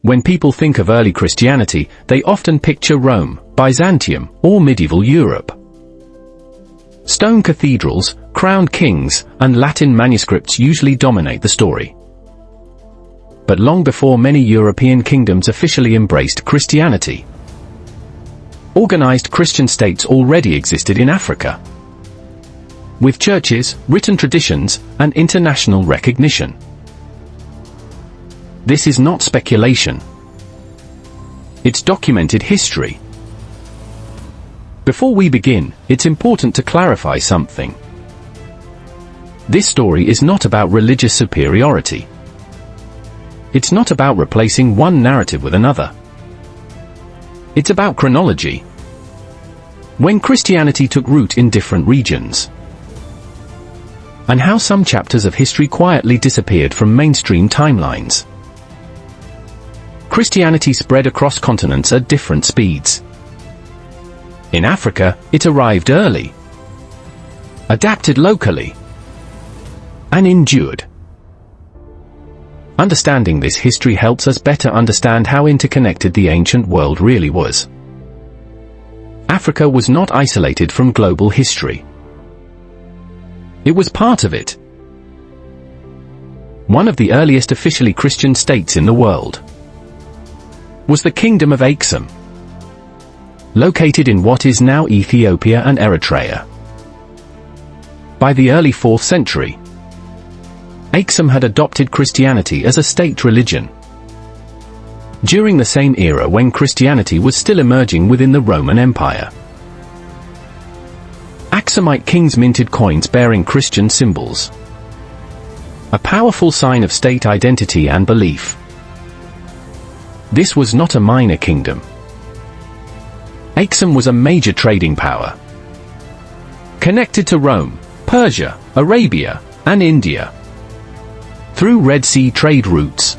When people think of early Christianity, they often picture Rome, Byzantium, or medieval Europe. Stone cathedrals, crowned kings, and Latin manuscripts usually dominate the story. But long before many European kingdoms officially embraced Christianity, organized Christian states already existed in Africa, with churches, written traditions, and international recognition. This is not speculation. It's documented history. Before we begin, it's important to clarify something. This story is not about religious superiority. It's not about replacing one narrative with another. It's about chronology. When Christianity took root in different regions, and how some chapters of history quietly disappeared from mainstream timelines. Christianity spread across continents at different speeds. In Africa, it arrived early, adapted locally, and endured. Understanding this history helps us better understand how interconnected the ancient world really was. Africa was not isolated from global history. It was part of it. One of the earliest officially Christian states in the world was the Kingdom of Aksum, located in what is now Ethiopia and Eritrea. By the early 4th century, Aksum had adopted Christianity as a state religion. During the same era when Christianity was still emerging within the Roman Empire, Aksumite kings minted coins bearing Christian symbols, a powerful sign of state identity and belief. This was not a minor kingdom. Aksum was a major trading power, connected to Rome, Persia, Arabia, and India through Red Sea trade routes.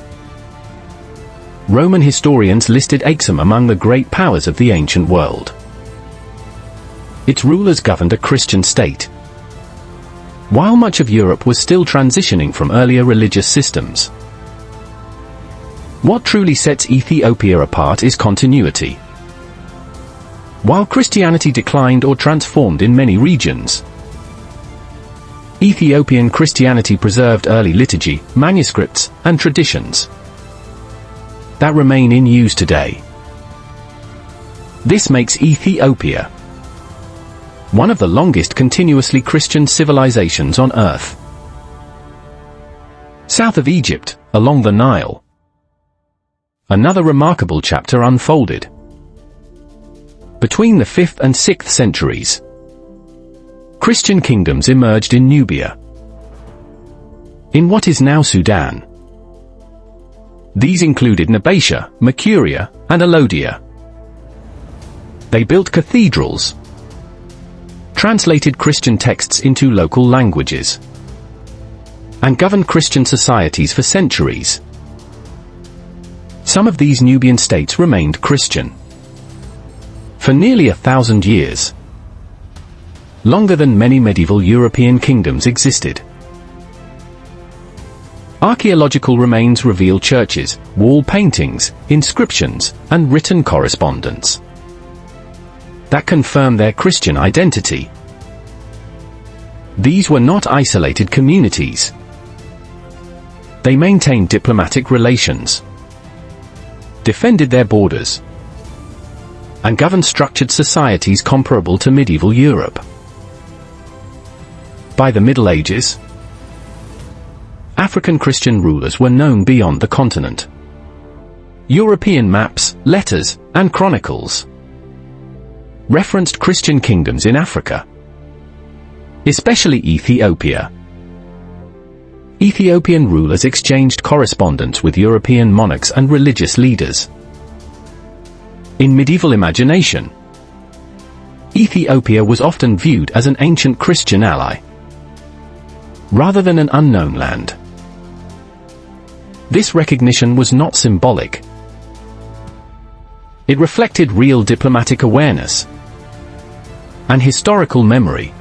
Roman historians listed Aksum among the great powers of the ancient world. Its rulers governed a Christian state, while much of Europe was still transitioning from earlier religious systems. What truly sets Ethiopia apart is continuity. While Christianity declined or transformed in many regions, Ethiopian Christianity preserved early liturgy, manuscripts, and traditions that remain in use today. This makes Ethiopia one of the longest continuously Christian civilizations on Earth. South of Egypt, along the Nile, another remarkable chapter unfolded. Between the 5th and 6th centuries, Christian kingdoms emerged in Nubia, in what is now Sudan. These included Nabatea, Mercuria, and Alodia. They built cathedrals, translated Christian texts into local languages, and governed Christian societies for centuries. Some of these Nubian states remained Christian for nearly 1,000 years, longer than many medieval European kingdoms existed. Archaeological remains reveal churches, wall paintings, inscriptions, and written correspondence that confirm their Christian identity. These were not isolated communities. They maintained diplomatic relations, defended their borders, and governed structured societies comparable to medieval Europe. By the Middle Ages, African Christian rulers were known beyond the continent. European maps, letters, and chronicles referenced Christian kingdoms in Africa, especially Ethiopia. Ethiopian rulers exchanged correspondence with European monarchs and religious leaders. In medieval imagination, Ethiopia was often viewed as an ancient Christian ally, rather than an unknown land. This recognition was not symbolic. It reflected real diplomatic awareness and historical memory.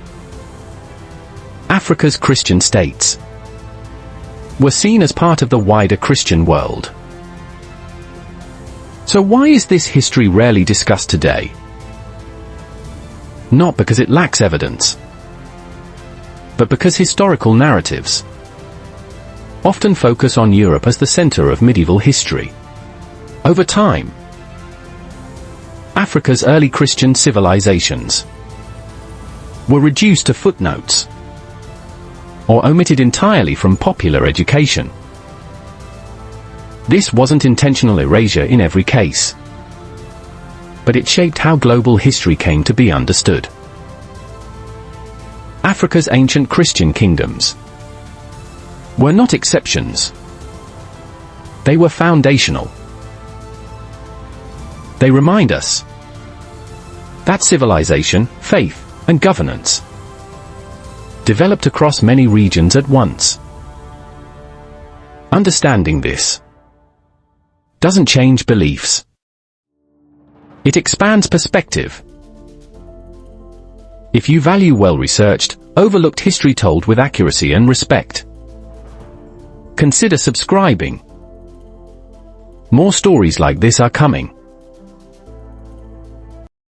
Africa's Christian states were seen as part of the wider Christian world. So why is this history rarely discussed today? Not because it lacks evidence, but because historical narratives often focus on Europe as the center of medieval history. Over time, Africa's early Christian civilizations were reduced to footnotes or omitted entirely from popular education. This wasn't intentional erasure in every case, but it shaped how global history came to be understood. Africa's ancient Christian kingdoms were not exceptions. They were foundational. They remind us that civilization, faith, and governance developed across many regions at once. Understanding this doesn't change beliefs. It expands perspective. If you value well-researched, overlooked history told with accuracy and respect, consider subscribing. More stories like this are coming.